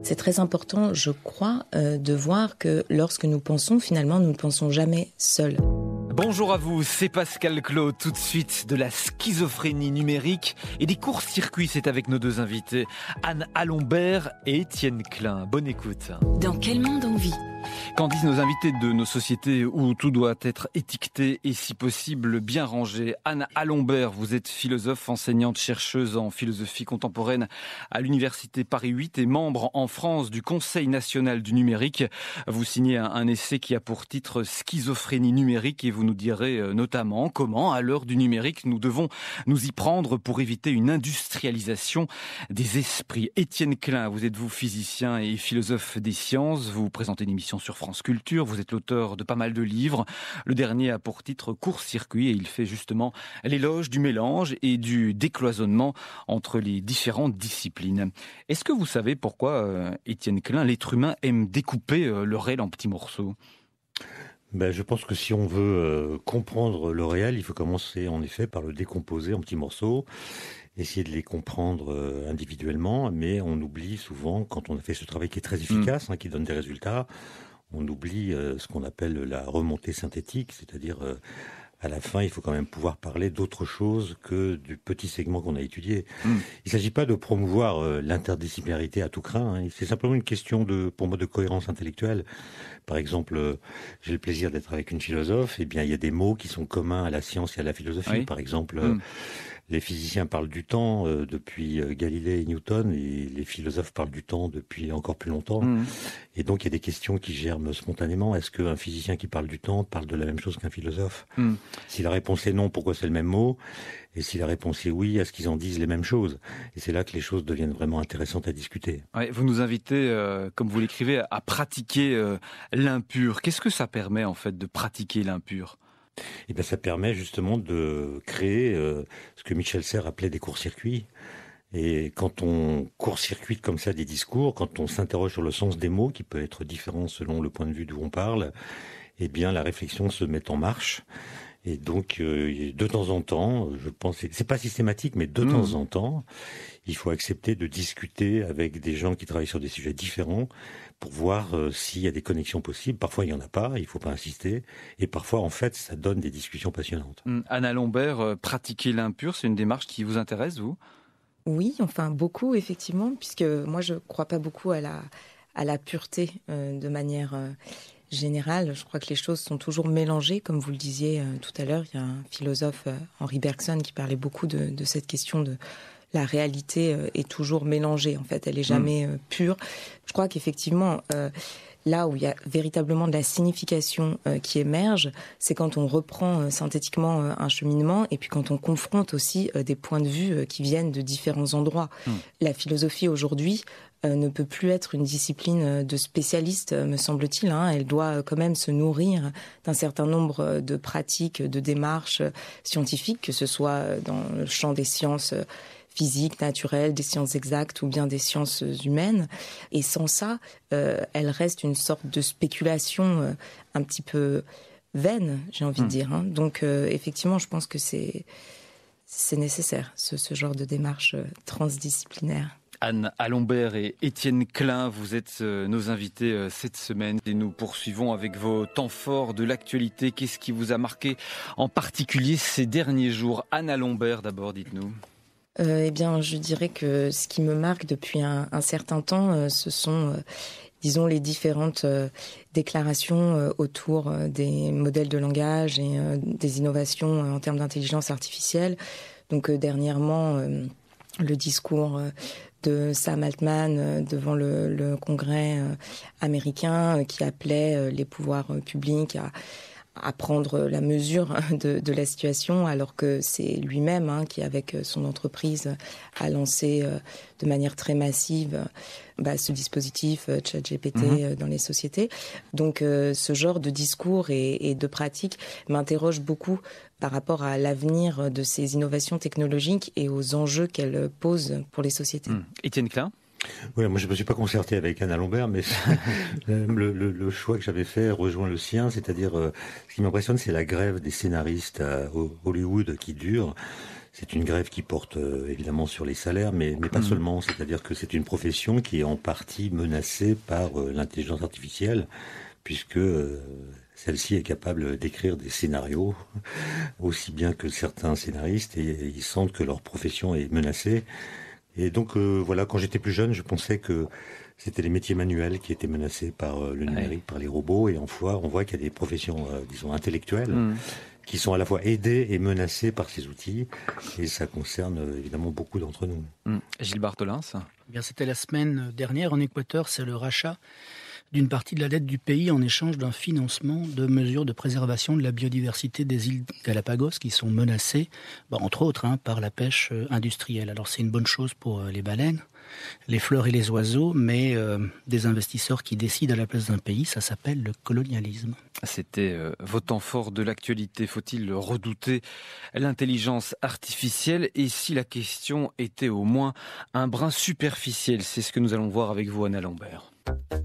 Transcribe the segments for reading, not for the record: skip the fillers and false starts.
C'est très important, je crois, de voir que lorsque nous pensons, finalement, nous ne pensons jamais seuls. Bonjour à vous, c'est Pascal Claude. Tout de suite, de la schizophrénie numérique et des courts-circuits, c'est avec nos deux invités, Anne Alombert et Étienne Klein. Bonne écoute. Dans quel monde on vit ? Qu'en disent nos invités de nos sociétés où tout doit être étiqueté et si possible bien rangé? Anne Alombert, vous êtes philosophe, enseignante, chercheuse en philosophie contemporaine à l'Université Paris 8 et membre en France du Conseil national du numérique. Vous signez un essai qui a pour titre Schizophrénie numérique et vous nous direz notamment comment, à l'heure du numérique, nous devons nous y prendre pour éviter une industrialisation des esprits. Étienne Klein, vous êtes physicien et philosophe des sciences. Vous présentez une émission sur France Culture. Vous êtes l'auteur de pas mal de livres. Le dernier a pour titre Court-circuit et il fait justement l'éloge du mélange et du décloisonnement entre les différentes disciplines. Est-ce que vous savez pourquoi, Étienne Klein, l'être humain aime découper le réel en petits morceaux ? Je pense que si on veut comprendre le réel, il faut commencer en effet par le décomposer en petits morceaux, essayer de les comprendre individuellement, mais on oublie souvent, quand on a fait ce travail qui est très efficace, qui donne des résultats, on oublie ce qu'on appelle la remontée synthétique, c'est-à-dire à la fin, il faut quand même pouvoir parler d'autre chose que du petit segment qu'on a étudié. Il ne s'agit pas de promouvoir l'interdisciplinarité à tout crin, c'est simplement une question pour moi de cohérence intellectuelle. Par exemple, j'ai le plaisir d'être avec une philosophe, il y a des mots qui sont communs à la science et à la philosophie. Oui. Par exemple, les physiciens parlent du temps depuis Galilée et Newton, et les philosophes parlent du temps depuis encore plus longtemps. Et donc, il y a des questions qui germent spontanément. Est-ce qu'un physicien qui parle du temps parle de la même chose qu'un philosophe ? Si la réponse est non, pourquoi c'est le même mot ? Et si la réponse est oui, est-ce qu'ils en disent les mêmes choses ? Et c'est là que les choses deviennent vraiment intéressantes à discuter. Ouais, vous nous invitez, comme vous l'écrivez, à pratiquer l'impur. Qu'est-ce que ça permet, en fait, de pratiquer l'impur ? Ça permet justement de créer ce que Michel Serres appelait des courts-circuits. Et quand on court-circuite comme ça des discours, quand on s'interroge sur le sens des mots, qui peut être différent selon le point de vue d'où on parle, la réflexion se met en marche. Et donc, de temps en temps, je pense, c'est pas systématique, mais de temps en temps, il faut accepter de discuter avec des gens qui travaillent sur des sujets différents pour voir s'il y a des connexions possibles. Parfois, il n'y en a pas, il ne faut pas insister. Et parfois, en fait, ça donne des discussions passionnantes. Anne Alombert, pratiquer l'impur, c'est une démarche qui vous intéresse, vous ? Oui, beaucoup, effectivement, puisque moi, je ne crois pas beaucoup à la pureté de manière générale. Je crois que les choses sont toujours mélangées, comme vous le disiez tout à l'heure. Il y a un philosophe, Henri Bergson, qui parlait beaucoup de cette question de la réalité est toujours mélangée. En fait, elle est jamais pure. Je crois qu'effectivement, là où il y a véritablement de la signification qui émerge, c'est quand on reprend synthétiquement un cheminement et puis quand on confronte aussi des points de vue qui viennent de différents endroits. La philosophie aujourd'hui ne peut plus être une discipline de spécialistes, me semble-t-il. Elle doit quand même se nourrir d'un certain nombre de pratiques, de démarches scientifiques, que ce soit dans le champ des sciences physiques, naturelles, des sciences exactes ou bien des sciences humaines. Et sans ça, elle reste une sorte de spéculation un petit peu vaine, j'ai envie de dire. Donc effectivement, je pense que c'est nécessaire, ce genre de démarche transdisciplinaire. Anne Alombert et Étienne Klein, vous êtes nos invités cette semaine et nous poursuivons avec vos temps forts de l'actualité. Qu'est-ce qui vous a marqué en particulier ces derniers jours ? Anne Alombert, d'abord, dites-nous. Je dirais que ce qui me marque depuis un certain temps, ce sont, disons, les différentes déclarations autour des modèles de langage et des innovations en termes d'intelligence artificielle. Donc, dernièrement, le discours de Sam Altman devant le Congrès américain qui appelait les pouvoirs publics à prendre la mesure de la situation, alors que c'est lui-même qui, avec son entreprise, a lancé de manière très massive ce dispositif ChatGPT dans les sociétés. Donc ce genre de discours et de pratiques m'interroge beaucoup par rapport à l'avenir de ces innovations technologiques et aux enjeux qu'elles posent pour les sociétés. Étienne Klein ? Oui, moi je me suis pas concerté avec Anne Alombert, mais le choix que j'avais fait rejoint le sien, c'est-à-dire ce qui m'impressionne, c'est la grève des scénaristes à Hollywood qui dure. C'est une grève qui porte évidemment sur les salaires, mais pas seulement. C'est-à-dire que c'est une profession qui est en partie menacée par l'intelligence artificielle, puisque celle-ci est capable d'écrire des scénarios aussi bien que certains scénaristes, et ils sentent que leur profession est menacée. Et donc voilà, quand j'étais plus jeune, je pensais que c'était les métiers manuels qui étaient menacés par le numérique, par les robots, et on voit qu'il y a des professions, disons, intellectuelles, qui sont à la fois aidées et menacées par ces outils, et ça concerne évidemment beaucoup d'entre nous. Gilles Bartholin. Eh bien, c'était la semaine dernière en Équateur, c'est le rachat d'une partie de la dette du pays en échange d'un financement de mesures de préservation de la biodiversité des îles Galapagos qui sont menacées, entre autres, par la pêche industrielle. Alors c'est une bonne chose pour les baleines, les fleurs et les oiseaux, mais des investisseurs qui décident à la place d'un pays, ça s'appelle le colonialisme. C'était vos temps forts de l'actualité. Faut-il redouter l'intelligence artificielle? Et si la question était au moins un brin superficiel? C'est ce que nous allons voir avec vous, Anna Lambert.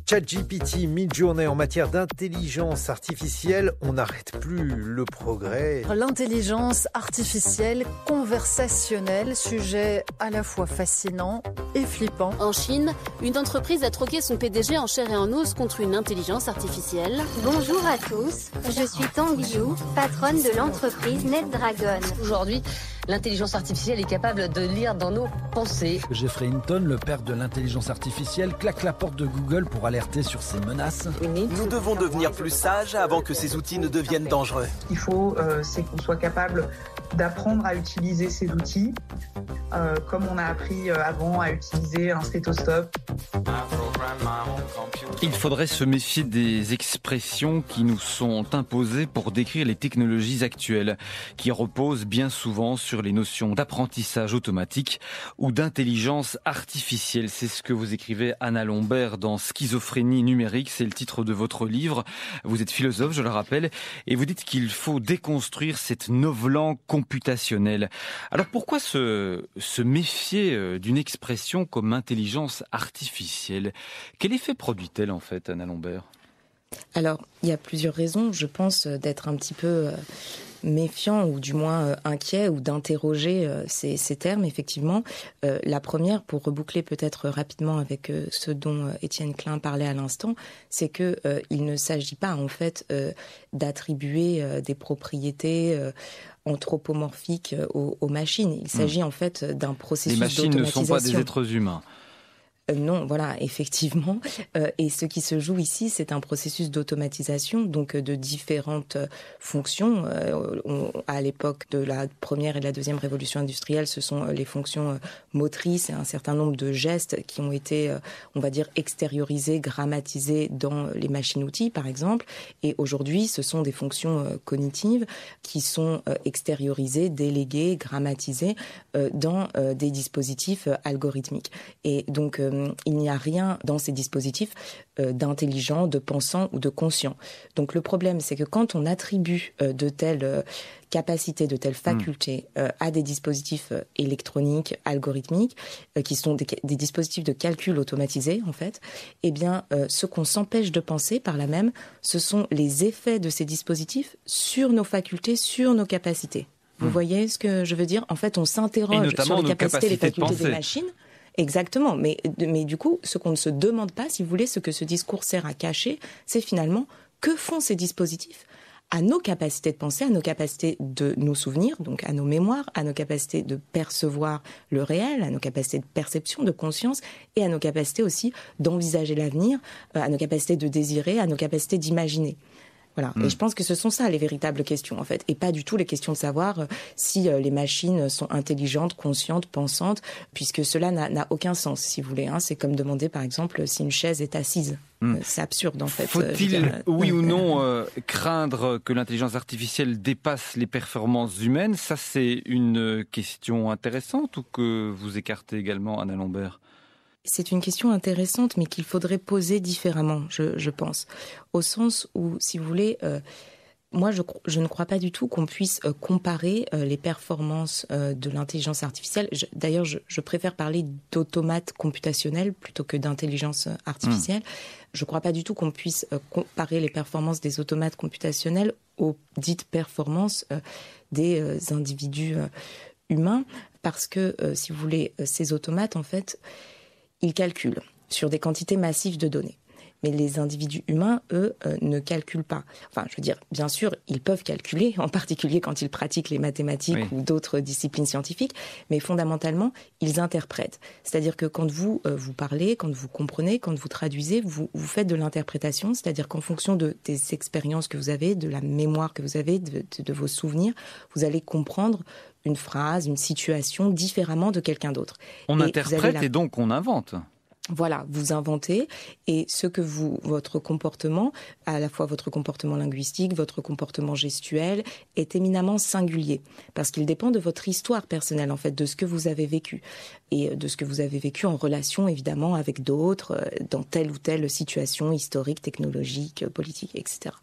ChatGPT, Midjourney en matière d'intelligence artificielle, on n'arrête plus le progrès. L'intelligence artificielle conversationnelle, sujet à la fois fascinant et flippant. En Chine, une entreprise a troqué son PDG en chair et en os contre une intelligence artificielle. Bonjour à tous, je suis Tang Yu, patronne de l'entreprise NetDragon. Aujourd'hui, l'intelligence artificielle est capable de lire dans nos pensées. Jeffrey Hinton, le père de l'intelligence artificielle, claque la porte de Google pour alerter sur ces menaces. Nous devons devenir plus sages avant que ces outils ne deviennent dangereux. Il faut, c'est qu'on soit capable d'apprendre à utiliser ces outils, comme on a appris avant à utiliser un stéthoscope. Il faudrait se méfier des expressions qui nous sont imposées pour décrire les technologies actuelles, qui reposent bien souvent sur les notions d'apprentissage automatique ou d'intelligence artificielle. C'est ce que vous écrivez, Anna Lambert, dans Schizophrénie numérique. C'est le titre de votre livre. Vous êtes philosophe, je le rappelle, et vous dites qu'il faut déconstruire cette novlangue computationnelle. Alors pourquoi se méfier d'une expression comme intelligence artificielle? Quel effet produit-elle en fait, Anna Lambert? Alors, il y a plusieurs raisons, je pense, d'être un petit peu méfiant ou du moins inquiet ou d'interroger ces termes, effectivement. La première, pour reboucler peut-être rapidement avec ce dont Étienne Klein parlait à l'instant, c'est que il ne s'agit pas en fait d'attribuer des propriétés anthropomorphiques aux machines. Il s'agit en fait d'un processus d'automatisation. Les machines ne sont pas des êtres humains. Non, voilà, effectivement. Et ce qui se joue ici, c'est un processus d'automatisation, donc de différentes fonctions. À l'époque de la première et de la deuxième révolution industrielle, ce sont les fonctions motrices et un certain nombre de gestes qui ont été, on va dire, extériorisés, grammatisés dans les machines-outils, par exemple. Et aujourd'hui, ce sont des fonctions cognitives qui sont extériorisées, déléguées, grammatisées dans des dispositifs algorithmiques. Et donc, il n'y a rien dans ces dispositifs d'intelligent, de pensant ou de conscient. Donc le problème, c'est que quand on attribue de telles capacités, de telles facultés à des dispositifs électroniques, algorithmiques, qui sont des dispositifs de calcul automatisés, en fait, eh bien, ce qu'on s'empêche de penser par là même, ce sont les effets de ces dispositifs sur nos facultés, sur nos capacités. Vous voyez ce que je veux dire? En fait, on s'interroge sur les capacités, les facultés des machines. Exactement, mais du coup, ce qu'on ne se demande pas, si vous voulez, ce que ce discours sert à cacher, c'est finalement que font ces dispositifs à nos capacités de penser, à nos capacités de nous souvenir, donc à nos mémoires, à nos capacités de percevoir le réel, à nos capacités de perception, de conscience, et à nos capacités aussi d'envisager l'avenir, à nos capacités de désirer, à nos capacités d'imaginer. Voilà. Et je pense que ce sont ça les véritables questions, en fait, et pas du tout les questions de savoir si les machines sont intelligentes, conscientes, pensantes, puisque cela n'a aucun sens, si vous voulez. C'est comme demander, par exemple, si une chaise est assise. C'est absurde, en fait. Faut-il, oui ou non, craindre que l'intelligence artificielle dépasse les performances humaines? Ça, c'est une question intéressante ou que vous écartez également, Anna Lambert? C'est une question intéressante, mais qu'il faudrait poser différemment, je pense. Au sens où, si vous voulez, moi, je ne crois pas du tout qu'on puisse comparer les performances de l'intelligence artificielle. D'ailleurs, je préfère parler d'automates computationnels plutôt que d'intelligence artificielle. Je ne crois pas du tout qu'on puisse comparer les performances des automates computationnels aux dites performances des individus humain parce que, si vous voulez, ces automates, en fait, ils calculent sur des quantités massives de données. Mais les individus humains, eux, ne calculent pas. Enfin, je veux dire, bien sûr, ils peuvent calculer, en particulier quand ils pratiquent les mathématiques ou d'autres disciplines scientifiques, mais fondamentalement, ils interprètent. C'est-à-dire que quand vous parlez, quand vous comprenez, quand vous traduisez, vous faites de l'interprétation, c'est-à-dire qu'en fonction des expériences que vous avez, de la mémoire que vous avez, de vos souvenirs, vous allez comprendre une phrase, une situation différemment de quelqu'un d'autre. On interprète et donc on invente. Voilà, vous inventez et votre comportement, à la fois votre comportement linguistique, votre comportement gestuel, est éminemment singulier parce qu'il dépend de votre histoire personnelle, en fait, de ce que vous avez vécu et de ce que vous avez vécu en relation, évidemment, avec d'autres, dans telle ou telle situation historique, technologique, politique, etc.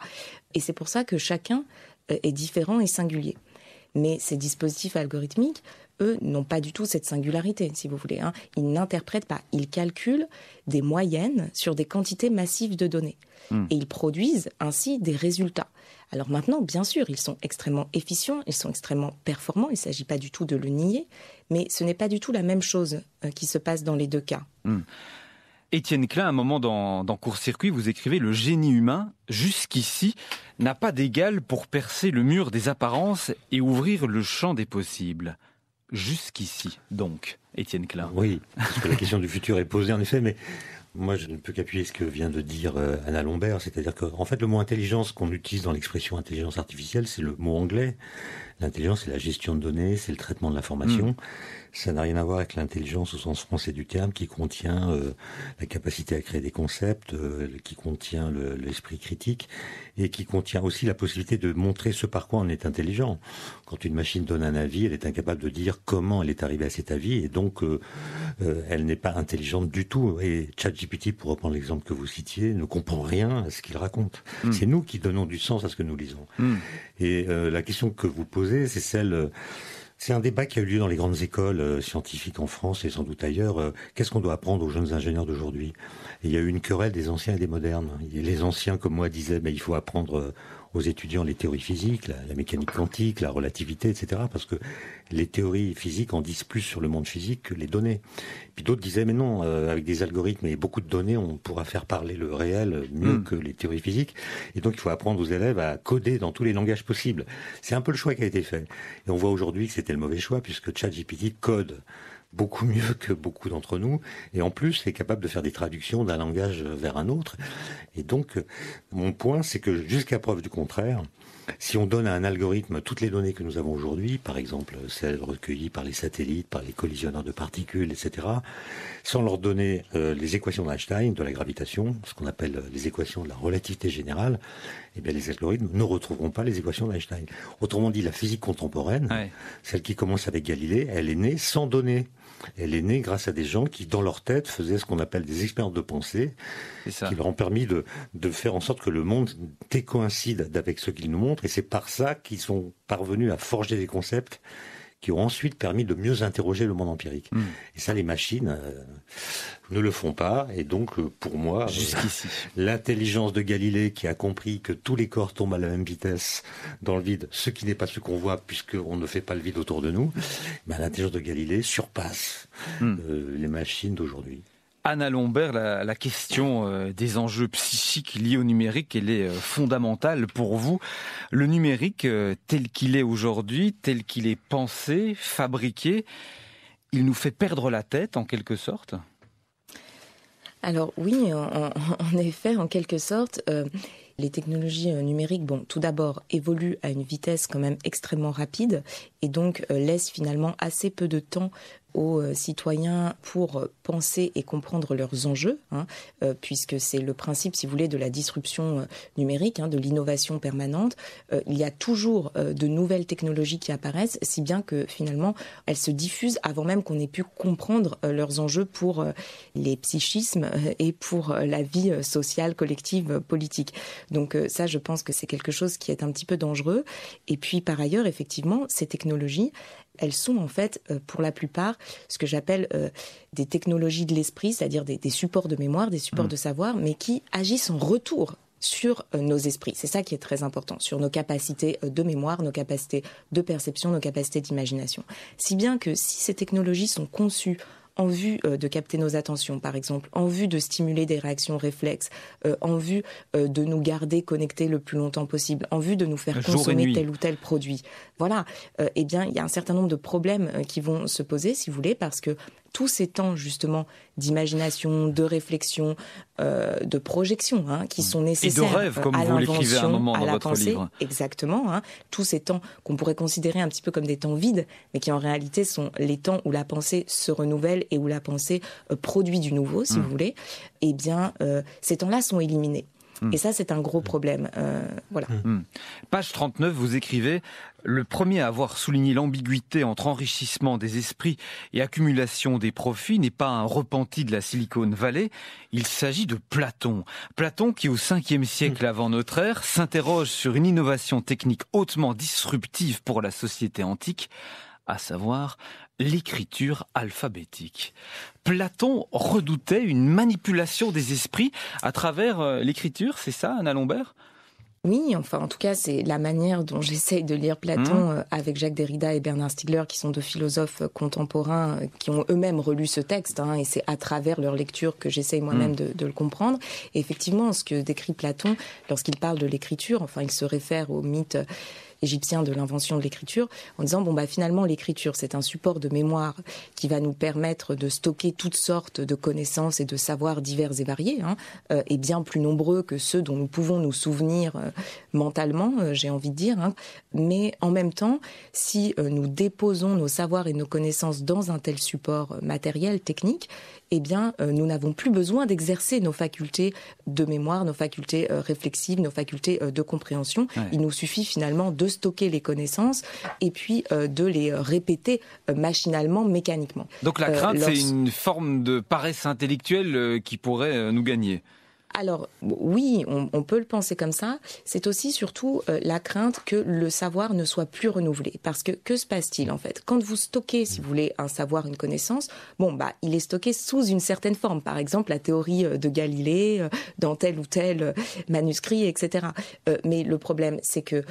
Et c'est pour ça que chacun est différent et singulier. Mais ces dispositifs algorithmiques, eux, n'ont pas du tout cette singularité, si vous voulez. Ils n'interprètent pas. Ils calculent des moyennes sur des quantités massives de données. Et ils produisent ainsi des résultats. Alors maintenant, bien sûr, ils sont extrêmement efficients, ils sont extrêmement performants. Il ne s'agit pas du tout de le nier. Mais ce n'est pas du tout la même chose qui se passe dans les deux cas. Étienne Klein, à un moment dans Court-Circuit, vous écrivez « Le génie humain, jusqu'ici, n'a pas d'égal pour percer le mur des apparences et ouvrir le champ des possibles. » Jusqu'ici, donc, Étienne Klein. Oui, parce que la question du futur est posée, en effet, mais moi, je ne peux qu'appuyer ce que vient de dire Anna Lombert, c'est-à-dire qu'en fait, le mot intelligence qu'on utilise dans l'expression intelligence artificielle, c'est le mot anglais. L'intelligence, c'est la gestion de données, c'est le traitement de l'information. Ça n'a rien à voir avec l'intelligence au sens français du terme, qui contient la capacité à créer des concepts, qui contient l'esprit critique, et qui contient aussi la possibilité de montrer ce par quoi on est intelligent. Quand une machine donne un avis, elle est incapable de dire comment elle est arrivée à cet avis, et donc elle n'est pas intelligente du tout. Et ChatGPT, pour reprendre l'exemple que vous citiez, ne comprend rien à ce qu'il raconte. C'est nous qui donnons du sens à ce que nous lisons. Et la question que vous posez, c'est celle... C'est un débat qui a eu lieu dans les grandes écoles scientifiques en France et sans doute ailleurs. Qu'est-ce qu'on doit apprendre aux jeunes ingénieurs d'aujourd'hui ? Et il y a eu une querelle des anciens et des modernes. Et les anciens, comme moi, disaient il faut apprendre aux étudiants les théories physiques, la mécanique quantique, la relativité, etc. Parce que les théories physiques en disent plus sur le monde physique que les données. Puis d'autres disaient mais non, avec des algorithmes et beaucoup de données, on pourra faire parler le réel mieux que les théories physiques. Et donc il faut apprendre aux élèves à coder dans tous les langages possibles. C'est un peu le choix qui a été fait. Et on voit aujourd'hui que c'était le mauvais choix puisque ChatGPT code beaucoup mieux que beaucoup d'entre nous, et en plus est capable de faire des traductions d'un langage vers un autre. Et donc, mon point, c'est que jusqu'à preuve du contraire, si on donne à un algorithme toutes les données que nous avons aujourd'hui, par exemple celles recueillies par les satellites, par les collisionneurs de particules, etc., sans leur donner les équations d'Einstein, de la gravitation, ce qu'on appelle les équations de la relativité générale, eh bien les algorithmes ne retrouveront pas les équations d'Einstein. Autrement dit, la physique contemporaine, celle qui commence avec Galilée, elle est née sans données. Elle est née grâce à des gens qui, dans leur tête, faisaient ce qu'on appelle des expériences de pensée, qui leur ont permis de faire en sorte que le monde décoïncide avec ce qu'ils nous montrent, et c'est par ça qu'ils sont parvenus à forger des concepts qui ont ensuite permis de mieux interroger le monde empirique. Et ça, les machines ne le font pas. Et donc, pour moi, jusqu'ici, l'intelligence de Galilée qui a compris que tous les corps tombent à la même vitesse dans le vide, ce qui n'est pas ce qu'on voit puisqu'on ne fait pas le vide autour de nous, l'intelligence de Galilée surpasse les machines d'aujourd'hui. Anna Lombert, la question des enjeux psychiques liés au numérique, elle est fondamentale pour vous. Le numérique, tel qu'il est aujourd'hui, tel qu'il est pensé, fabriqué, il nous fait perdre la tête en quelque sorte ? Alors oui, en effet, en quelque sorte, les technologies numériques, tout d'abord, évoluent à une vitesse quand même extrêmement rapide et donc laissent finalement assez peu de temps aux citoyens pour penser et comprendre leurs enjeux, puisque c'est le principe, si vous voulez, de la disruption numérique, de l'innovation permanente. Il y a toujours de nouvelles technologies qui apparaissent, si bien que finalement, elles se diffusent avant même qu'on ait pu comprendre leurs enjeux pour les psychismes et pour la vie sociale, collective, politique. Donc ça, je pense que c'est quelque chose qui est un petit peu dangereux. Et puis, par ailleurs, effectivement, ces technologies, elles sont en fait, pour la plupart, ce que j'appelle des technologies de l'esprit, c'est-à-dire des supports de mémoire, des supports de savoir, mais qui agissent en retour sur nos esprits. C'est ça qui est très important, sur nos capacités de mémoire, nos capacités de perception, nos capacités d'imagination. Si bien que si ces technologies sont conçues en vue de capter nos attentions, par exemple, en vue de stimuler des réactions réflexes, en vue de nous garder connectés le plus longtemps possible, en vue de nous faire consommer tel ou tel produit. Voilà, eh bien, il y a un certain nombre de problèmes qui vont se poser, si vous voulez, parce que tous ces temps, justement, d'imagination, de réflexion, de projection, qui sont nécessaires et de rêve, comme vous l'écrivez à un moment dans votre livre. Exactement, tous ces temps qu'on pourrait considérer un petit peu comme des temps vides, mais qui en réalité sont les temps où la pensée se renouvelle et où la pensée produit du nouveau, si vous voulez, eh bien, ces temps-là sont éliminés. Et ça, c'est un gros problème. Voilà. Page 39, vous écrivez « Le premier à avoir souligné l'ambiguïté entre enrichissement des esprits et accumulation des profits n'est pas un repenti de la Silicon Valley, il s'agit de Platon. Platon qui, au 5e siècle avant notre ère, s'interroge sur une innovation technique hautement disruptive pour la société antique, à savoir l'écriture alphabétique. Platon redoutait une manipulation des esprits à travers l'écriture, c'est ça, Anna Lombert ? Oui, enfin, en tout cas, c'est la manière dont j'essaye de lire Platon avec Jacques Derrida et Bernard Stiegler, qui sont deux philosophes contemporains qui ont eux-mêmes relu ce texte, et c'est à travers leur lecture que j'essaye moi-même de le comprendre. Et effectivement, ce que décrit Platon, lorsqu'il parle de l'écriture, enfin, il se réfère au mythe égyptien de l'invention de l'écriture, en disant finalement l'écriture c'est un support de mémoire qui va nous permettre de stocker toutes sortes de connaissances et de savoirs divers et variés, et bien plus nombreux que ceux dont nous pouvons nous souvenir mentalement, j'ai envie de dire. Mais en même temps, si nous déposons nos savoirs et nos connaissances dans un tel support matériel, technique, eh bien, nous n'avons plus besoin d'exercer nos facultés de mémoire, nos facultés réflexives, nos facultés de compréhension. Ouais. Il nous suffit finalement de stocker les connaissances et puis de les répéter machinalement, mécaniquement. Donc la crainte, c'est une forme de paresse intellectuelle qui pourrait nous gagner. Alors oui, on peut le penser comme ça. C'est aussi surtout la crainte que le savoir ne soit plus renouvelé. Parce que se passe-t-il en fait ? Quand vous stockez, si vous voulez, un savoir, une connaissance, il est stocké sous une certaine forme. Par exemple, la théorie de Galilée, dans tel ou tel manuscrit, etc. Mais le problème, c'est que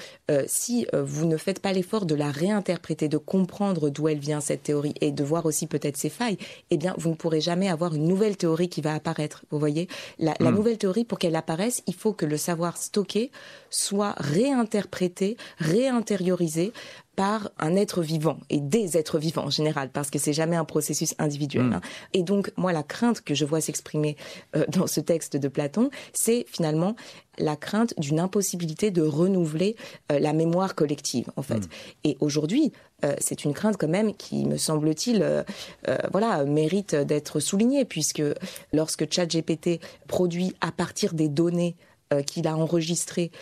si vous ne faites pas l'effort de la réinterpréter, de comprendre d'où elle vient cette théorie et de voir aussi peut-être ses failles, eh bien, vous ne pourrez jamais avoir une nouvelle théorie qui va apparaître. Vous voyez ? La nouvelle théorie, pour qu'elle apparaisse, il faut que le savoir stocké soit réinterprété, réintériorisé par un être vivant et des êtres vivants en général, parce que c'est jamais un processus individuel. Et donc, moi, la crainte que je vois s'exprimer dans ce texte de Platon, c'est finalement la crainte d'une impossibilité de renouveler la mémoire collective, en fait. Et aujourd'hui, c'est une crainte quand même qui, me semble-t-il, mérite d'être soulignée, puisque lorsque ChatGPT produit à partir des données qu'il a enregistrées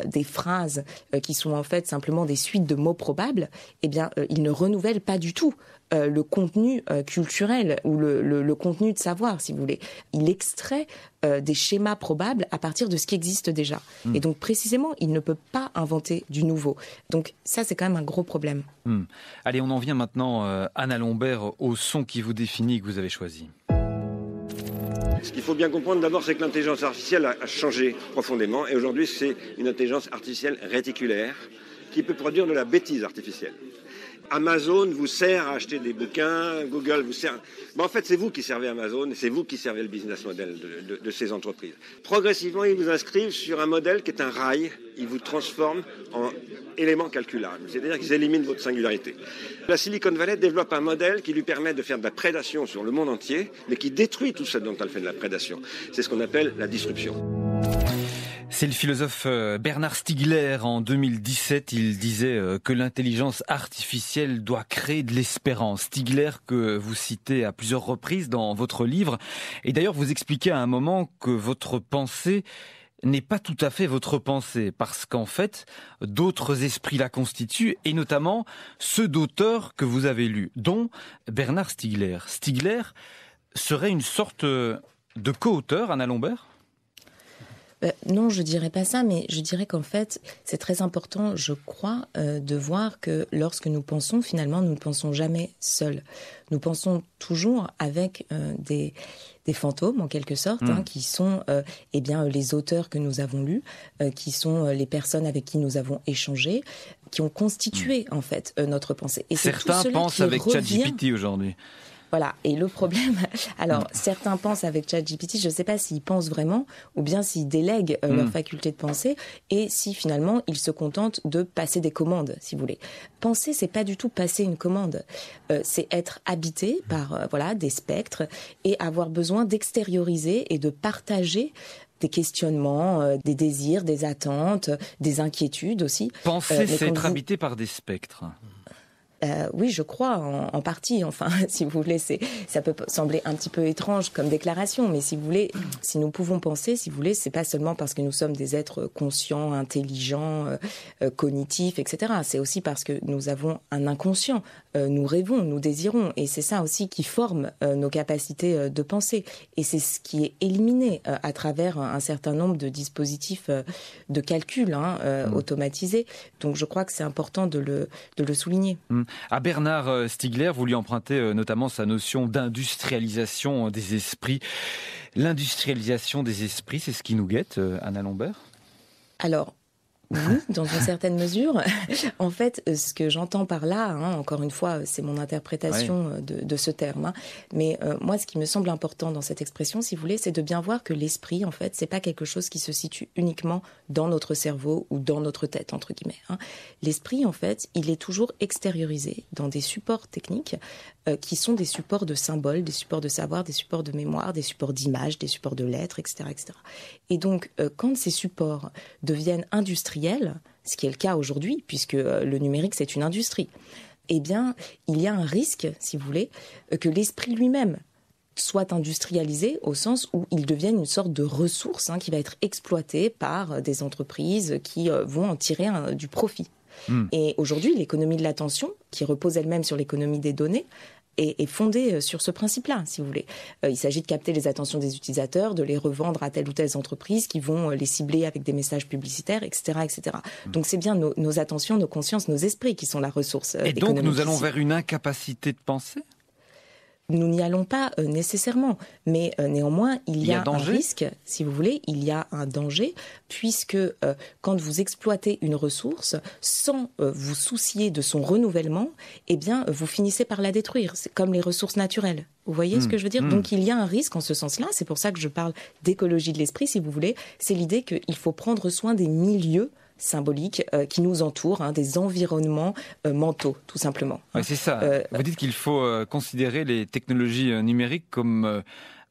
des phrases qui sont en fait simplement des suites de mots probables, eh bien, il ne renouvelle pas du tout le contenu culturel ou le contenu de savoir, si vous voulez. Il extrait des schémas probables à partir de ce qui existe déjà. Et donc, précisément, il ne peut pas inventer du nouveau. Donc, ça, c'est quand même un gros problème. Allez, on en vient maintenant, Anna Lombert, au son qui vous définit et que vous avez choisi. Ce qu'il faut bien comprendre d'abord, c'est que l'intelligence artificielle a changé profondément et aujourd'hui c'est une intelligence artificielle réticulaire qui peut produire de la bêtise artificielle. Amazon vous sert à acheter des bouquins, Google vous sert... en fait, c'est vous qui servez Amazon et c'est vous qui servez le business model de ces entreprises. Progressivement, ils vous inscrivent sur un modèle qui est un rail. Ils vous transforment en élément calculable, c'est-à-dire qu'ils éliminent votre singularité. La Silicon Valley développe un modèle qui lui permet de faire de la prédation sur le monde entier, mais qui détruit tout ce dont elle fait de la prédation. C'est ce qu'on appelle la disruption. C'est le philosophe Bernard Stiegler. En 2017, il disait que l'intelligence artificielle doit créer de l'espérance. Stiegler, que vous citez à plusieurs reprises dans votre livre. Et d'ailleurs, vous expliquez à un moment que votre pensée n'est pas tout à fait votre pensée, parce qu'en fait, d'autres esprits la constituent, et notamment ceux d'auteurs que vous avez lus, dont Bernard Stiegler. Stiegler serait une sorte de co-auteur, Anna Lombert ? Non, je dirais pas ça, mais je dirais qu'en fait, c'est très important, je crois, de voir que lorsque nous pensons, finalement, nous ne pensons jamais seuls. Nous pensons toujours avec des fantômes, en quelque sorte, qui sont les auteurs que nous avons lus, qui sont les personnes avec qui nous avons échangé, qui ont constitué, en fait, notre pensée. Et certains pensent avec ChatGPT aujourd'hui. Voilà. Et le problème, alors, certains pensent avec ChatGPT, je ne sais pas s'ils pensent vraiment, ou bien s'ils délèguent leur faculté de penser, et si finalement, ils se contentent de passer des commandes, si vous voulez. Penser, c'est pas du tout passer une commande. C'est être habité par, des spectres, et avoir besoin d'extérioriser et de partager des questionnements, des désirs, des attentes, des inquiétudes aussi. Penser, c'est être habité par des spectres. Oui, je crois, en partie. Enfin, si vous voulez, ça peut sembler un petit peu étrange comme déclaration, mais si vous voulez, si nous pouvons penser, si vous voulez, c'est pas seulement parce que nous sommes des êtres conscients, intelligents, cognitifs, etc. C'est aussi parce que nous avons un inconscient. Nous rêvons, nous désirons, et c'est ça aussi qui forme nos capacités de penser. Et c'est ce qui est éliminé à travers un certain nombre de dispositifs de calcul automatisés. Donc, je crois que c'est important de le souligner. À Bernard Stiegler, vous lui empruntez notamment sa notion d'industrialisation des esprits. L'industrialisation des esprits, c'est ce qui nous guette, Anna Lombert ? Alors, oui, dans une certaine mesure. En fait, ce que j'entends par là, encore une fois, c'est mon interprétation de ce terme. Mais moi, ce qui me semble important dans cette expression, si vous voulez, c'est de bien voir que l'esprit, en fait, c'est pas quelque chose qui se situe uniquement dans notre cerveau ou dans notre tête, entre guillemets. L'esprit, en fait, il est toujours extériorisé dans des supports techniques qui sont des supports de symboles, des supports de savoir, des supports de mémoire, des supports d'images, des supports de lettres, etc., etc. Et donc, quand ces supports deviennent industriels, ce qui est le cas aujourd'hui, puisque le numérique, c'est une industrie, eh bien, il y a un risque, si vous voulez, que l'esprit lui-même soit industrialisé au sens où il devienne une sorte de ressource qui va être exploitée par des entreprises qui vont en tirer du profit. Et aujourd'hui, l'économie de l'attention, qui repose elle-même sur l'économie des données, est fondée sur ce principe-là, si vous voulez. Il s'agit de capter les attentions des utilisateurs, de les revendre à telle ou telle entreprise qui vont les cibler avec des messages publicitaires, etc., etc. Donc c'est bien nos attentions, nos consciences, nos esprits qui sont la ressource économique. Et donc nous allons vers une incapacité de penser ? Nous n'y allons pas nécessairement, mais néanmoins, il y a un risque, si vous voulez, il y a un danger, puisque quand vous exploitez une ressource sans vous soucier de son renouvellement, eh bien, vous finissez par la détruire. C'est comme les ressources naturelles. Vous voyez ce que je veux dire ? Donc, il y a un risque en ce sens-là. C'est pour ça que je parle d'écologie de l'esprit, si vous voulez. C'est l'idée qu'il faut prendre soin des milieux symboliques qui nous entourent, des environnements mentaux, tout simplement. Ouais, c'est ça. Vous dites qu'il faut considérer les technologies numériques comme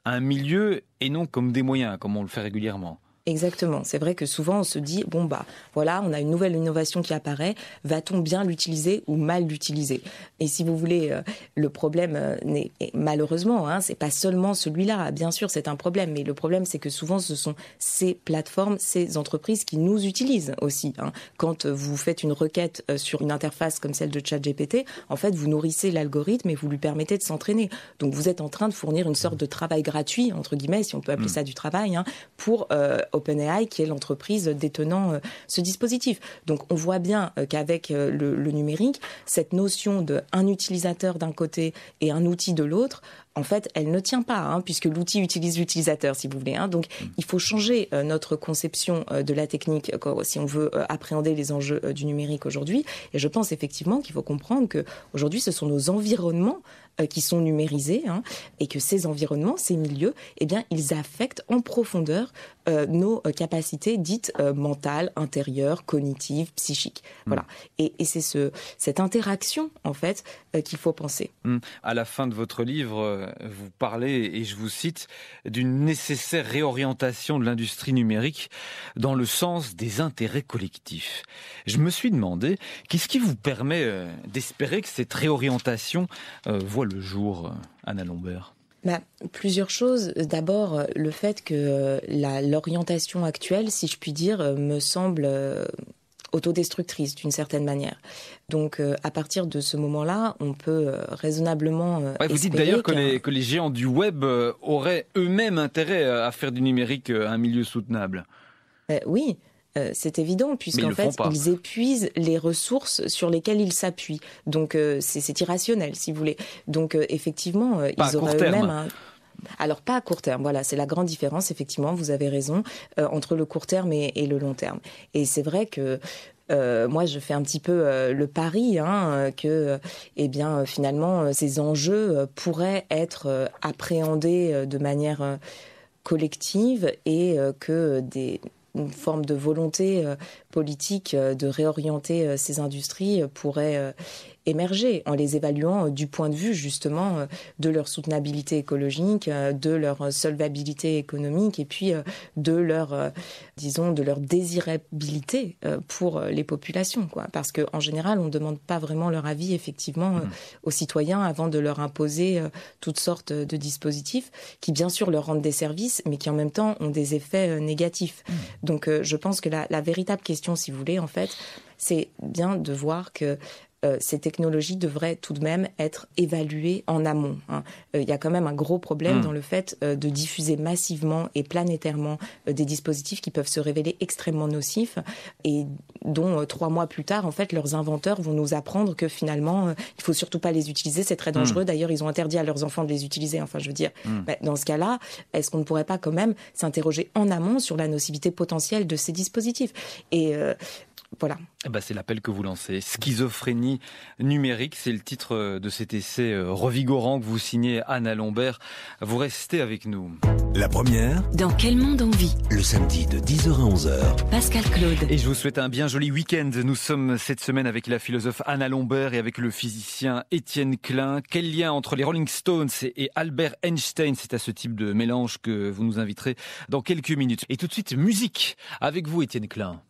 un milieu et non comme des moyens, comme on le fait régulièrement. Exactement. C'est vrai que souvent on se dit voilà, on a une nouvelle innovation qui apparaît, va-t-on bien l'utiliser ou mal l'utiliser ? Et si vous voulez, le problème n'est malheureusement, c'est pas seulement celui-là. Bien sûr, c'est un problème, mais le problème c'est que souvent ce sont ces plateformes, ces entreprises qui nous utilisent aussi. Quand vous faites une requête sur une interface comme celle de ChatGPT, en fait, vous nourrissez l'algorithme et vous lui permettez de s'entraîner. Donc vous êtes en train de fournir une sorte de travail gratuit, entre guillemets, si on peut appeler ça du travail, pour OpenAI, qui est l'entreprise détenant ce dispositif. Donc on voit bien qu'avec le numérique, cette notion d'un utilisateur d'un côté et un outil de l'autre, en fait, elle ne tient pas, puisque l'outil utilise l'utilisateur, si vous voulez. Donc, il faut changer notre conception de la technique si on veut appréhender les enjeux du numérique aujourd'hui. Et je pense effectivement qu'il faut comprendre que aujourd'hui, ce sont nos environnements qui sont numérisés, et que ces environnements, ces milieux, eh bien, ils affectent en profondeur nos capacités dites mentales, intérieures, cognitives, psychiques. Voilà. Et c'est cette interaction, en fait, qu'il faut penser. À la fin de votre livre, vous parlez, et je vous cite, d'une nécessaire réorientation de l'industrie numérique dans le sens des intérêts collectifs. Je me suis demandé, qu'est-ce qui vous permet d'espérer que cette réorientation voit le jour, Anna Lombert ? Plusieurs choses. D'abord, le fait que l'orientation actuelle, si je puis dire, me semble autodestructrice d'une certaine manière. Donc, à partir de ce moment-là, on peut raisonnablement vous dites d'ailleurs que les géants du web auraient eux-mêmes intérêt à faire du numérique un milieu soutenable. Oui. C'est évident, puisqu'en fait, ils épuisent les ressources sur lesquelles ils s'appuient. Donc, c'est irrationnel, si vous voulez. Donc, effectivement, ils auraient eux-mêmes... Alors, pas à court terme, voilà, c'est la grande différence, effectivement, vous avez raison, entre le court terme et le long terme. Et c'est vrai que moi, je fais un petit peu le pari que, finalement, ces enjeux pourraient être appréhendés de manière collective et que une forme de volonté politique de réorienter ces industries pourrait émerger en les évaluant du point de vue justement de leur soutenabilité écologique, de leur solvabilité économique et puis de leur désirabilité pour les populations, quoi. Parce qu'en général, on ne demande pas vraiment leur avis effectivement aux citoyens avant de leur imposer toutes sortes de dispositifs qui bien sûr leur rendent des services mais qui en même temps ont des effets négatifs. Donc je pense que la véritable question, si vous voulez, en fait, c'est bien de voir que ces technologies devraient tout de même être évaluées en amont. Il y a quand même un gros problème dans le fait de diffuser massivement et planétairement des dispositifs qui peuvent se révéler extrêmement nocifs et dont 3 mois plus tard, en fait, leurs inventeurs vont nous apprendre que finalement, il faut surtout pas les utiliser, c'est très dangereux. D'ailleurs, ils ont interdit à leurs enfants de les utiliser. Enfin, je veux dire, dans ce cas-là, est-ce qu'on ne pourrait pas quand même s'interroger en amont sur la nocivité potentielle de ces dispositifs ? Et voilà. C'est l'appel que vous lancez. Schizophrénie numérique, c'est le titre de cet essai revigorant que vous signez, Anna Lombert. Vous restez avec nous. La première. Dans quel monde on vit ? Le samedi de 10h à 11h. Pascal Claude. Et je vous souhaite un bien joli week-end. Nous sommes cette semaine avec la philosophe Anna Lombert et avec le physicien Étienne Klein. Quel lien entre les Rolling Stones et Albert Einstein ? C'est à ce type de mélange que vous nous inviterez dans quelques minutes. Et tout de suite, musique avec vous, Étienne Klein.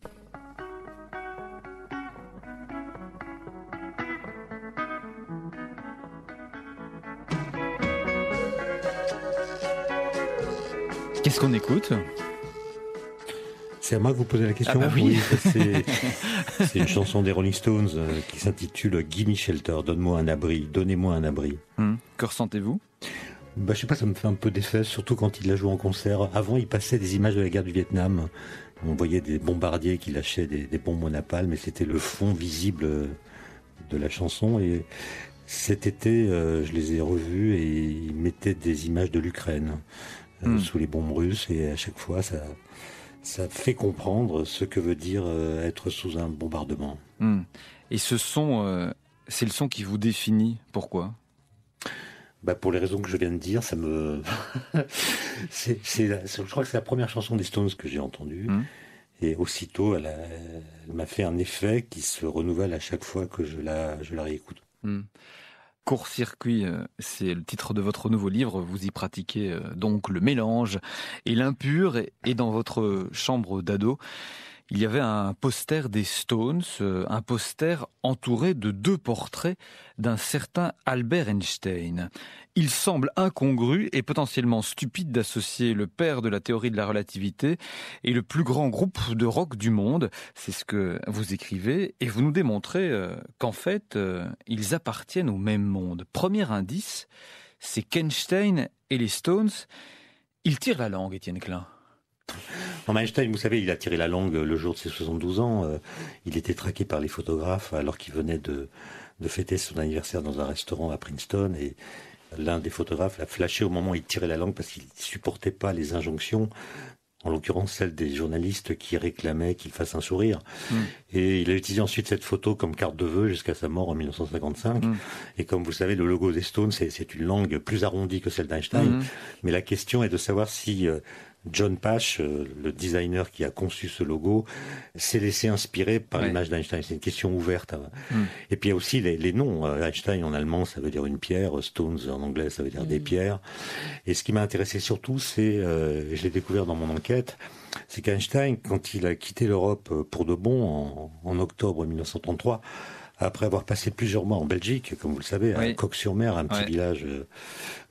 Qu'est-ce qu'on écoute ? C'est à moi que vous posez la question. Oui. C'est une chanson des Rolling Stones qui s'intitule Give Me Shelter, donne-moi un abri, donnez-moi un abri. Que ressentez-vous ? Je sais pas, ça me fait un peu d'effet, surtout quand il la joue en concert. Avant, il passait des images de la guerre du Vietnam. On voyait des bombardiers qui lâchaient des bombes au napalm, mais c'était le fond visible de la chanson. Et cet été, je les ai revus et ils mettaient des images de l'Ukraine. Sous les bombes russes, et à chaque fois ça fait comprendre ce que veut dire être sous un bombardement. Et ce son, c'est le son qui vous définit. Pourquoi ? Pour les raisons que je viens de dire, ça me je crois que c'est la première chanson des Stones que j'ai entendue, et aussitôt elle m'a fait un effet qui se renouvelle à chaque fois que je la réécoute. Court-circuit, c'est le titre de votre nouveau livre. Vous y pratiquez donc le mélange et l'impur. Et dans votre chambre d'ado, il y avait un poster des Stones, un poster entouré de 2 portraits d'un certain Albert Einstein. Il semble incongru et potentiellement stupide d'associer le père de la théorie de la relativité et le plus grand groupe de rock du monde. C'est ce que vous écrivez et vous nous démontrez qu'en fait, ils appartiennent au même monde. Premier indice, c'est qu'Einstein et les Stones, ils tirent la langue, Étienne Klein. Einstein, vous savez, il a tiré la langue le jour de ses 72 ans. Il était traqué par les photographes alors qu'il venait de fêter son anniversaire dans un restaurant à Princeton, et l'un des photographes l'a flashé au moment où il tirait la langue parce qu'il ne supportait pas les injonctions, en l'occurrence celle des journalistes qui réclamaient qu'il fasse un sourire. Et il a utilisé ensuite cette photo comme carte de vœux jusqu'à sa mort en 1955. Et comme vous le savez, le logo des Stones, c'est une langue plus arrondie que celle d'Einstein. Mais la question est de savoir si John Pash, le designer qui a conçu ce logo, s'est laissé inspirer par l'image d'Einstein. C'est une question ouverte. Et puis il y a aussi les noms. Einstein en allemand, ça veut dire une pierre. Stones en anglais, ça veut dire des pierres. Et ce qui m'a intéressé surtout, c'est, je l'ai découvert dans mon enquête, c'est qu'Einstein, quand il a quitté l'Europe pour de bon en octobre 1933, après avoir passé plusieurs mois en Belgique, comme vous le savez, à Coq-sur-Mer, un petit village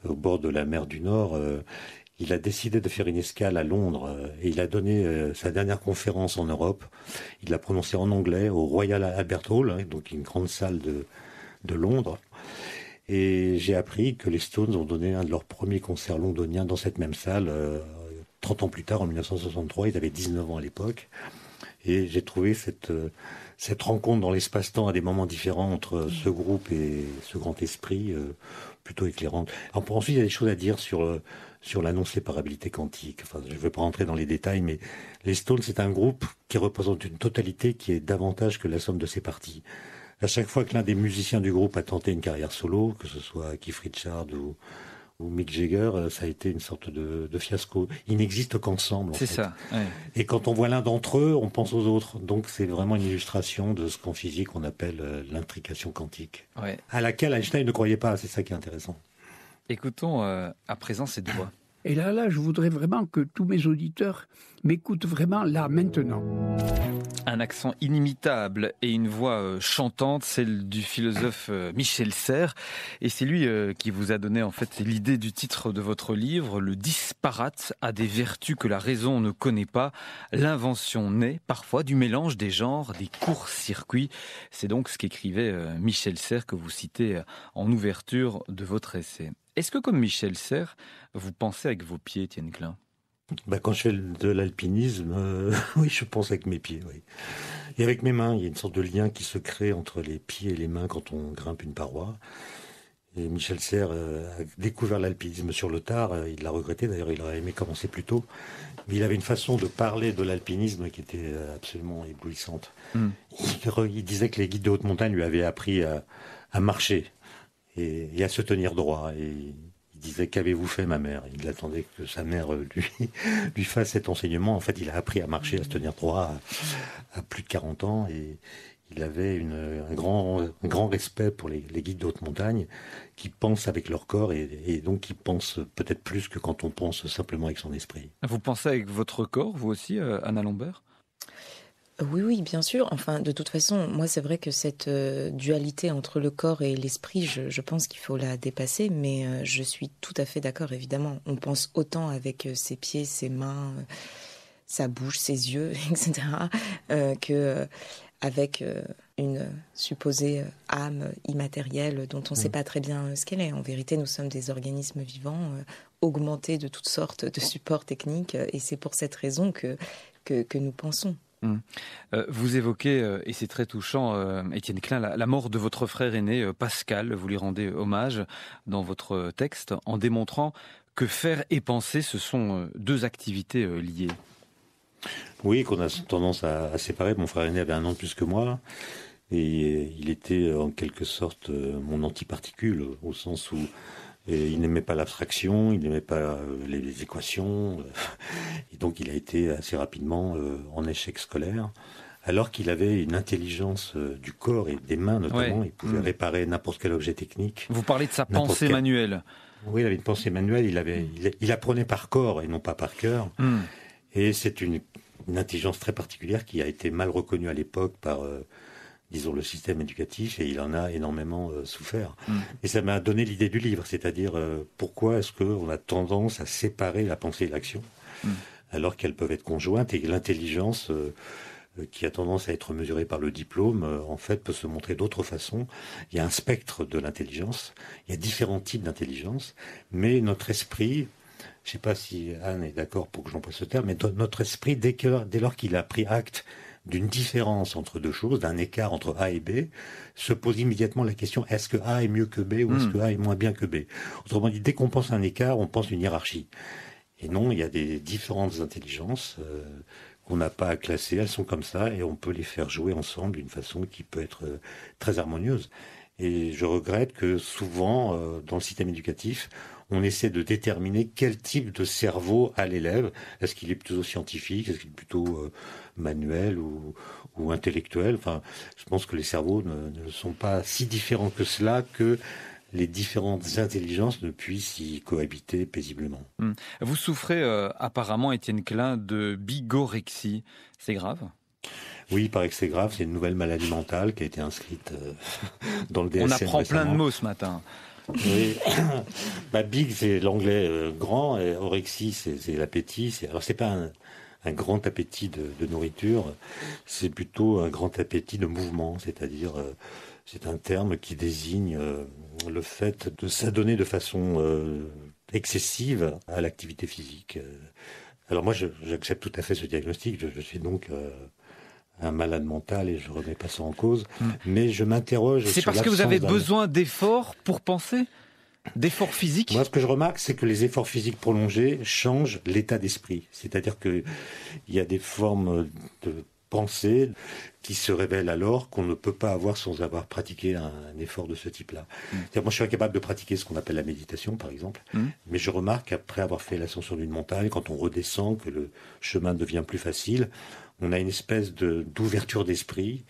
au bord de la mer du Nord, il a décidé de faire une escale à Londres et il a donné sa dernière conférence en Europe. Il l'a prononcée en anglais au Royal Albert Hall, donc une grande salle de Londres. Et j'ai appris que les Stones ont donné un de leurs premiers concerts londoniens dans cette même salle 30 ans plus tard, en 1963, ils avaient 19 ans à l'époque. Et j'ai trouvé cette rencontre dans l'espace-temps à des moments différents entre ce groupe et ce grand esprit plutôt éclairante. Ensuite, il y a des choses à dire sur la non-séparabilité quantique. Enfin, je ne vais pas rentrer dans les détails, mais les Stones, c'est un groupe qui représente une totalité qui est davantage que la somme de ses parties. À chaque fois que l'un des musiciens du groupe a tenté une carrière solo, que ce soit Keith Richards ou Mick Jagger, ça a été une sorte de fiasco. Ils n'existent qu'ensemble. C'est ça. Ouais. Et quand on voit l'un d'entre eux, on pense aux autres. Donc c'est vraiment une illustration de ce qu'en physique on appelle l'intrication quantique, à laquelle Einstein ne croyait pas. C'est ça qui est intéressant. Écoutons à présent cette voix. Et là, je voudrais vraiment que tous mes auditeurs m'écoutent vraiment là, maintenant. Un accent inimitable et une voix chantante, celle du philosophe Michel Serres. Et c'est lui qui vous a donné en fait l'idée du titre de votre livre. Le disparate a des vertus que la raison ne connaît pas. L'invention naît parfois du mélange des genres, des courts-circuits. C'est donc ce qu'écrivait Michel Serres que vous citez en ouverture de votre essai. Est-ce que comme Michel Serres, vous pensez avec vos pieds, Étienne Klein ? Quand je fais de l'alpinisme, oui, je pense avec mes pieds. Oui. Et avec mes mains, il y a une sorte de lien qui se crée entre les pieds et les mains quand on grimpe une paroi. Et Michel Serres a découvert l'alpinisme sur le tard. Il l'a regretté, d'ailleurs, il aurait aimé commencer plus tôt. Mais il avait une façon de parler de l'alpinisme qui était absolument éblouissante. Il disait que les guides de haute montagne lui avaient appris à marcher et à se tenir droit. Et il disait « Qu'avez-vous fait, ma mère ?» Il attendait que sa mère lui fasse cet enseignement. En fait, il a appris à marcher, à se tenir droit à plus de 40 ans. Et il avait un grand respect pour les guides de haute montagne qui pensent avec leur corps et donc qui pensent peut-être plus que quand on pense simplement avec son esprit. Vous pensez avec votre corps, vous aussi, Anna Lambert ? Oui, bien sûr. Enfin, de toute façon, moi, c'est vrai que cette dualité entre le corps et l'esprit, je pense qu'il faut la dépasser, mais je suis tout à fait d'accord, évidemment. On pense autant avec ses pieds, ses mains, sa bouche, ses yeux, etc., que avec une supposée âme immatérielle dont on ne sait pas très bien ce qu'elle est. En vérité, nous sommes des organismes vivants augmentés de toutes sortes de supports techniques, et c'est pour cette raison que nous pensons. Vous évoquez, et c'est très touchant, Étienne Klein, la mort de votre frère aîné, Pascal. Vous lui rendez hommage dans votre texte en démontrant que faire et penser, ce sont deux activités liées. Oui, qu'on a tendance à séparer. Mon frère aîné avait 1 an de plus que moi. Et il était en quelque sorte mon antiparticule, au sens où il n'aimait pas l'abstraction, il n'aimait pas les équations. Et donc il a été assez rapidement en échec scolaire. Alors qu'il avait une intelligence du corps et des mains notamment. Il pouvait réparer n'importe quel objet technique. Vous parlez de sa pensée manuelle. Oui, il avait une pensée manuelle. Il apprenait par corps et non pas par cœur. Et c'est une intelligence très particulière qui a été mal reconnue à l'époque par, disons, le système éducatif, et il en a énormément souffert. Et ça m'a donné l'idée du livre, c'est-à-dire pourquoi est-ce qu'on a tendance à séparer la pensée et l'action, alors qu'elles peuvent être conjointes, et que l'intelligence qui a tendance à être mesurée par le diplôme, en fait, peut se montrer d'autres façons. Il y a un spectre de l'intelligence, il y a différents types d'intelligence, mais notre esprit... Je ne sais pas si Anne est d'accord pour que j'emploie ce terme, mais notre esprit, dès lors qu'il a pris acte d'une différence entre deux choses, d'un écart entre A et B, se pose immédiatement la question, est-ce que A est mieux que B ou est-ce que A est moins bien que B? Autrement dit, dès qu'on pense à un écart, on pense une hiérarchie. Et non, il y a des différentes intelligences qu'on n'a pas à classer, elles sont comme ça, et on peut les faire jouer ensemble d'une façon qui peut être très harmonieuse. Et je regrette que souvent, dans le système éducatif, on essaie de déterminer quel type de cerveau a l'élève. Est-ce qu'il est plutôt scientifique? Est-ce qu'il est plutôt manuel ou intellectuel? Enfin, je pense que les cerveaux ne sont pas si différents que cela, que les différentes intelligences ne puissent y cohabiter paisiblement. Vous souffrez apparemment, Étienne Klein, de bigorexie. C'est grave? Oui, il paraît que c'est grave. C'est une nouvelle maladie mentale qui a été inscrite dans le DSM. On apprend récemment. plein de mots ce matin. Oui. Big, c'est l'anglais grand, et orexie, c'est l'appétit. Alors, c'est pas un grand appétit de nourriture, c'est plutôt un grand appétit de mouvement, c'est-à-dire, c'est un terme qui désigne le fait de s'adonner de façon excessive à l'activité physique, Alors moi, j'accepte tout à fait ce diagnostic. Je suis donc un malade mental et je ne remets pas ça en cause. Mais je m'interroge. C'est parce que vous avez besoin d'efforts pour penser ? D'efforts physiques ? Moi, ce que je remarque, c'est que les efforts physiques prolongés changent l'état d'esprit. C'est-à-dire qu'il y a des formes de pensée qui se révèlent alors qu'on ne peut pas avoir sans avoir pratiqué un effort de ce type-là. Moi, je suis incapable de pratiquer ce qu'on appelle la méditation, par exemple, mais je remarque qu'après avoir fait l'ascension d'une montagne, quand on redescend, que le chemin devient plus facile, on a une espèce d'ouverture d'esprit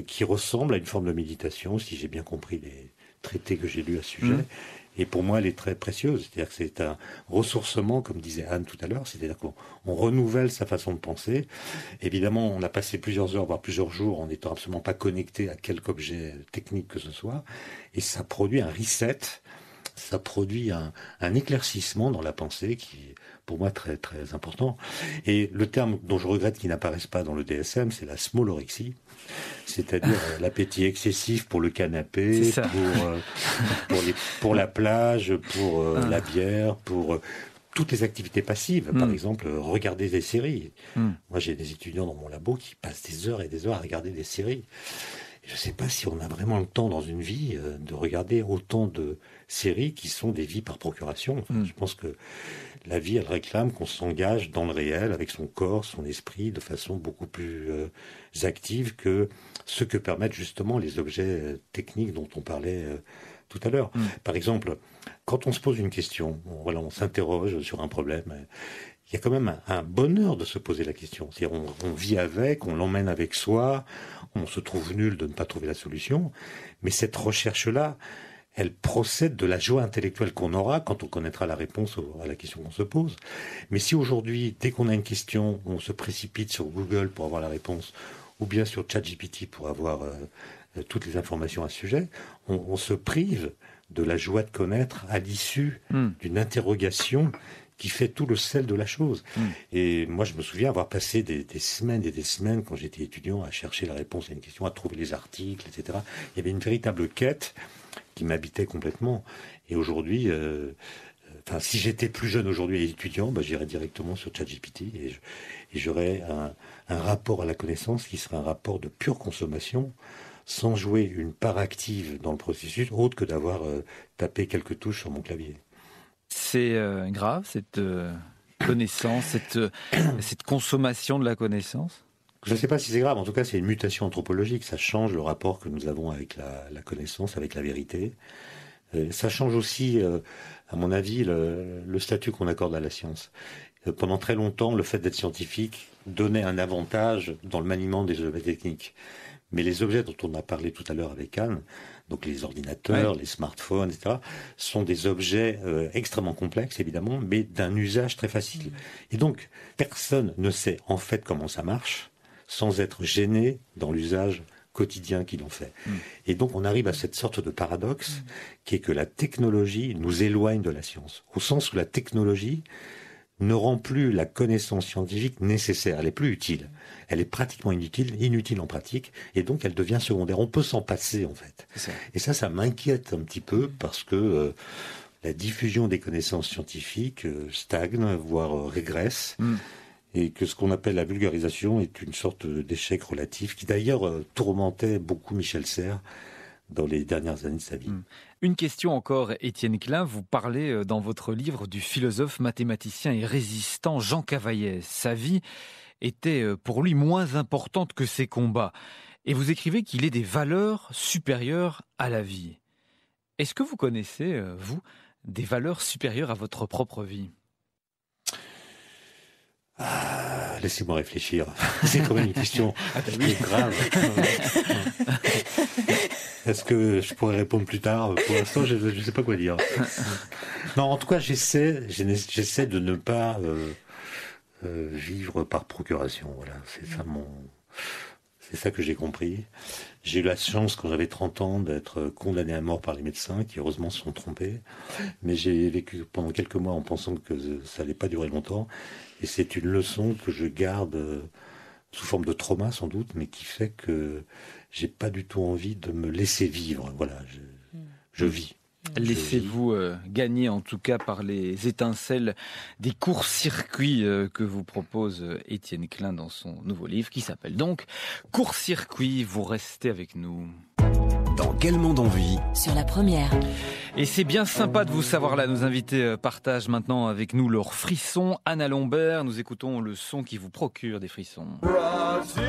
qui ressemble à une forme de méditation, si j'ai bien compris les traités que j'ai lus à ce sujet. Et pour moi, elle est très précieuse. C'est-à-dire que c'est un ressourcement, comme disait Anne tout à l'heure. C'est-à-dire qu'on renouvelle sa façon de penser. Évidemment, on a passé plusieurs heures, voire plusieurs jours, en n'étant absolument pas connecté à quelque objet technique que ce soit. Et ça produit un reset. Ça produit un éclaircissement dans la pensée qui est, pour moi, très, très important. Et le terme dont je regrette qu'il n'apparaisse pas dans le DSM, c'est la smallorexie. C'est-à-dire l'appétit excessif pour le canapé, pour la plage, pour la bière, pour toutes les activités passives. Par exemple, regarder des séries. Moi, j'ai des étudiants dans mon labo qui passent des heures et des heures à regarder des séries. Je ne sais pas si on a vraiment le temps dans une vie de regarder autant de séries qui sont des vies par procuration. Je pense que la vie, elle réclame qu'on s'engage dans le réel avec son corps, son esprit, de façon beaucoup plus active que ce que permettent justement les objets techniques dont on parlait tout à l'heure. Par exemple, quand on se pose une question, on s'interroge sur un problème, il y a quand même un bonheur de se poser la question. C'est-à-dire on vit avec, on l'emmène avec soi, on se trouve nul de ne pas trouver la solution, mais cette recherche-là, elle procède de la joie intellectuelle qu'on aura quand on connaîtra la réponse à la question qu'on se pose. Mais si aujourd'hui, dès qu'on a une question, on se précipite sur Google pour avoir la réponse, ou bien sur ChatGPT pour avoir toutes les informations à ce sujet, on se prive de la joie de connaître à l'issue d'une interrogation qui fait tout le sel de la chose. Et moi, je me souviens avoir passé des semaines et des semaines, quand j'étais étudiant, à chercher la réponse à une question, à trouver les articles, etc. Il y avait une véritable quête qui m'habitait complètement. Et aujourd'hui, si j'étais plus jeune aujourd'hui et étudiant, j'irais directement sur ChatGPT et j'aurais un rapport à la connaissance qui serait un rapport de pure consommation, sans jouer une part active dans le processus, autre que d'avoir tapé quelques touches sur mon clavier. C'est grave, cette connaissance, cette consommation de la connaissance ? Je ne sais pas si c'est grave, en tout cas c'est une mutation anthropologique, ça change le rapport que nous avons avec la connaissance, avec la vérité. Ça change aussi, à mon avis, le statut qu'on accorde à la science. Pendant très longtemps, le fait d'être scientifique donnait un avantage dans le maniement des objets techniques. Mais les objets dont on a parlé tout à l'heure avec Anne, donc les ordinateurs, les smartphones, etc., sont des objets extrêmement complexes, évidemment, mais d'un usage très facile. Et donc, personne ne sait en fait comment ça marche sans être gêné dans l'usage quotidien qu'ils en fait. Et donc, on arrive à cette sorte de paradoxe qui est que la technologie nous éloigne de la science, au sens où la technologie ne rend plus la connaissance scientifique nécessaire, elle est plus utile. Elle est pratiquement inutile en pratique, et donc elle devient secondaire. On peut s'en passer, en fait. Et ça m'inquiète un petit peu, parce que la diffusion des connaissances scientifiques stagne, voire régresse, et que ce qu'on appelle la vulgarisation est une sorte d'échec relatif, qui d'ailleurs tourmentait beaucoup Michel Serres dans les dernières années de sa vie. Une question encore, Étienne Klein. Vous parlez dans votre livre du philosophe, mathématicien et résistant Jean Cavaillès. Sa vie était pour lui moins importante que ses combats. Et vous écrivez qu'il est des valeurs supérieures à la vie. Est-ce que vous connaissez, vous, des valeurs supérieures à votre propre vie ? Laissez-moi réfléchir. C'est quand même une question grave. Est-ce que je pourrais répondre plus tard ? Pour l'instant, je ne sais pas quoi dire. Non, en tout cas, j'essaie de ne pas vivre par procuration. Voilà, c'est ça que j'ai compris. J'ai eu la chance, quand j'avais 30 ans, d'être condamné à mort par les médecins, qui heureusement se sont trompés. Mais j'ai vécu pendant quelques mois en pensant que ça n'allait pas durer longtemps. Et c'est une leçon que je garde sous forme de trauma, sans doute, mais qui fait que j'ai pas du tout envie de me laisser vivre. Voilà, je vis. Laissez-vous gagner en tout cas par les étincelles des courts-circuits que vous propose Étienne Klein dans son nouveau livre qui s'appelle donc Court-circuit. Vous restez avec nous. Dans Quel monde on vit ? Sur la première. Et c'est bien sympa de vous savoir là. Nos invités partagent maintenant avec nous leurs frissons. Anna Lombert, nous écoutons le son qui vous procure des frissons. Brazil,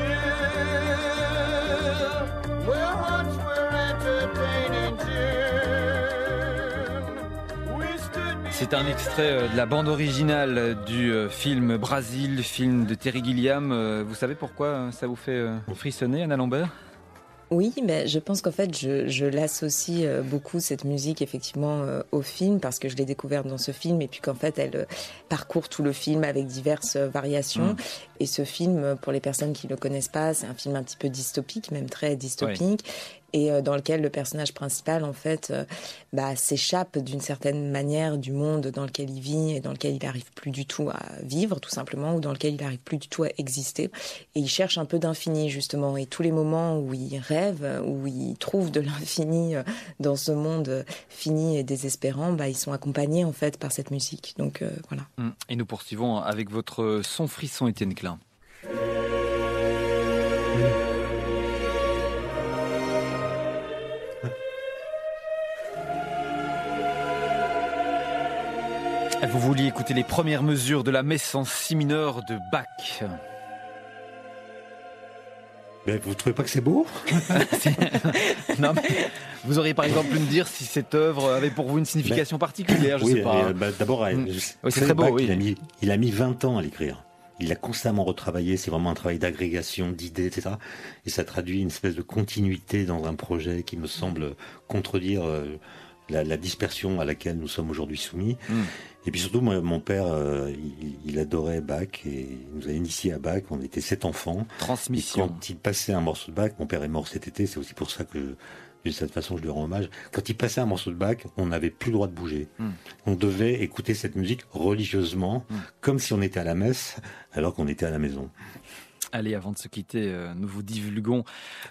where hearts were entertaining June. C'est un extrait de la bande originale du film Brazil, film de Terry Gilliam. Vous savez pourquoi ça vous fait frissonner, Anna Lombert ? Oui, mais je pense qu'en fait, je l'associe beaucoup, cette musique, effectivement, au film, parce que je l'ai découverte dans ce film, et puis qu'en fait, elle parcourt tout le film avec diverses variations. Et ce film, pour les personnes qui ne le connaissent pas, c'est un film un petit peu dystopique, même très dystopique. Oui. Et dans lequel le personnage principal, en fait, s'échappe d'une certaine manière du monde dans lequel il vit et dans lequel il n'arrive plus du tout à vivre, tout simplement, ou dans lequel il n'arrive plus du tout à exister. Et il cherche un peu d'infini, justement. Et tous les moments où il rêve, où il trouve de l'infini dans ce monde fini et désespérant, ils sont accompagnés, en fait, par cette musique. Donc, voilà. Et nous poursuivons avec votre son frisson, Étienne Klein. Vous vouliez écouter les premières mesures de la messe en si mineur de Bach. Mais vous ne trouvez pas que c'est beau ? Non, mais vous auriez par exemple pu me dire si cette œuvre avait pour vous une signification particulière, je sais pas. D'abord, c'est très beau, Bach, oui. Il a mis 20 ans à l'écrire. Il l'a constamment retravaillé, c'est vraiment un travail d'agrégation, d'idées, etc. Et ça traduit une espèce de continuité dans un projet qui me semble contredire la dispersion à laquelle nous sommes aujourd'hui soumis. Et puis surtout, moi, mon père, il adorait Bach et il nous a initiés à Bach. On était 7 enfants. Transmission. Et quand il passait un morceau de Bach, mon père est mort cet été, c'est aussi pour ça que d'une certaine façon je lui rends hommage. Quand il passait un morceau de Bach, on n'avait plus le droit de bouger. On devait écouter cette musique religieusement, comme si on était à la messe, alors qu'on était à la maison. Allez, avant de se quitter, nous vous divulguons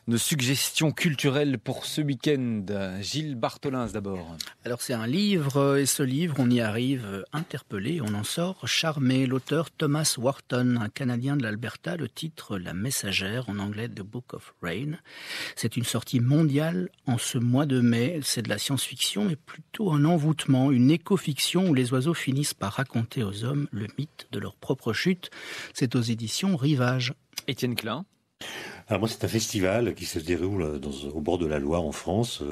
nos suggestions culturelles pour ce week-end. Gilles Bartholin d'abord. Alors c'est un livre, et ce livre, on y arrive interpellé, on en sort charmé. L'auteur Thomas Wharton, un Canadien de l'Alberta, le titre La Messagère, en anglais The Book of Rain. C'est une sortie mondiale en ce mois de mai. C'est de la science-fiction, mais plutôt un envoûtement, une éco-fiction où les oiseaux finissent par raconter aux hommes le mythe de leur propre chute. C'est aux éditions Rivage. Étienne Klein. Alors moi, c'est un festival qui se déroule au bord de la Loire en France,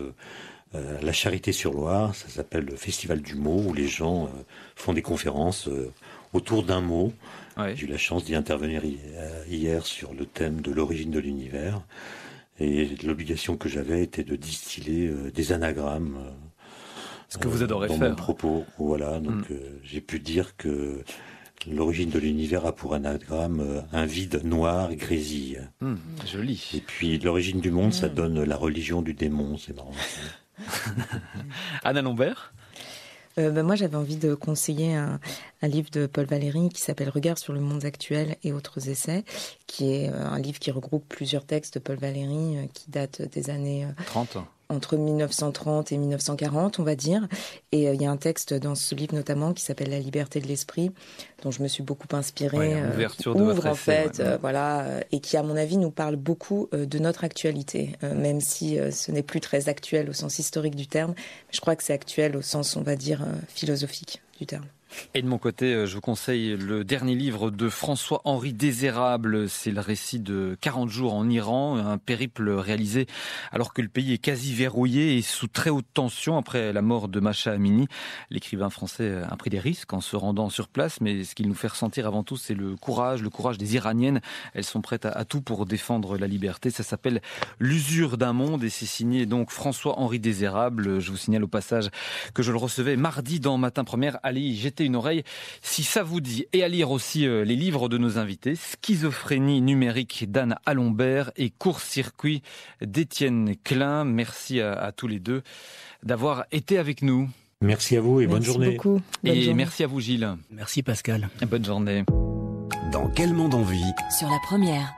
La Charité-sur-Loire. Ça s'appelle le Festival du mot, où les gens font des conférences autour d'un mot. Ouais. J'ai eu la chance d'y intervenir hier sur le thème de l'origine de l'univers. Et l'obligation que j'avais était de distiller des anagrammes. Ce que vous adorez dans faire. Mon propos. Voilà, donc j'ai pu dire que l'origine de l'univers a pour anagramme un vide noir et grésille. Joli. Et puis l'origine du monde, ça donne la religion du démon, c'est marrant. Anna Lombert. Moi, j'avais envie de conseiller un livre de Paul Valéry qui s'appelle « Regard sur le monde actuel et autres essais », qui est un livre qui regroupe plusieurs textes de Paul Valéry qui datent des années 30. Entre 1930 et 1940, on va dire. Et il y a un texte dans ce livre notamment qui s'appelle « La liberté de l'esprit », dont je me suis beaucoup inspirée. Ouais, l'ouverture de votre essai, en fait, voilà, et qui, à mon avis, nous parle beaucoup de notre actualité, même si ce n'est plus très actuel au sens historique du terme. Je crois que c'est actuel au sens, on va dire, philosophique du terme. Et de mon côté, je vous conseille le dernier livre de François-Henri Désérable. C'est le récit de 40 jours en Iran, un périple réalisé alors que le pays est quasi verrouillé et sous très haute tension après la mort de Mahsa Amini. L'écrivain français a pris des risques en se rendant sur place, mais ce qu'il nous fait ressentir avant tout, c'est le courage des Iraniennes. Elles sont prêtes à tout pour défendre la liberté. Ça s'appelle L'usure d'un monde et c'est signé donc François-Henri Désérable. Je vous signale au passage que je le recevais mardi dans Matin Première. Allez y jeter une oreille si ça vous dit, et à lire aussi les livres de nos invités, Schizophrénie numérique d'Anna Lombert et Court-circuit d'Étienne Klein. Merci à tous les deux d'avoir été avec nous. Merci à vous et bonne journée. Merci beaucoup. Bonne journée. Merci à vous Gilles. Merci Pascal. Bonne journée. Dans Quel monde on vit ? Sur la première.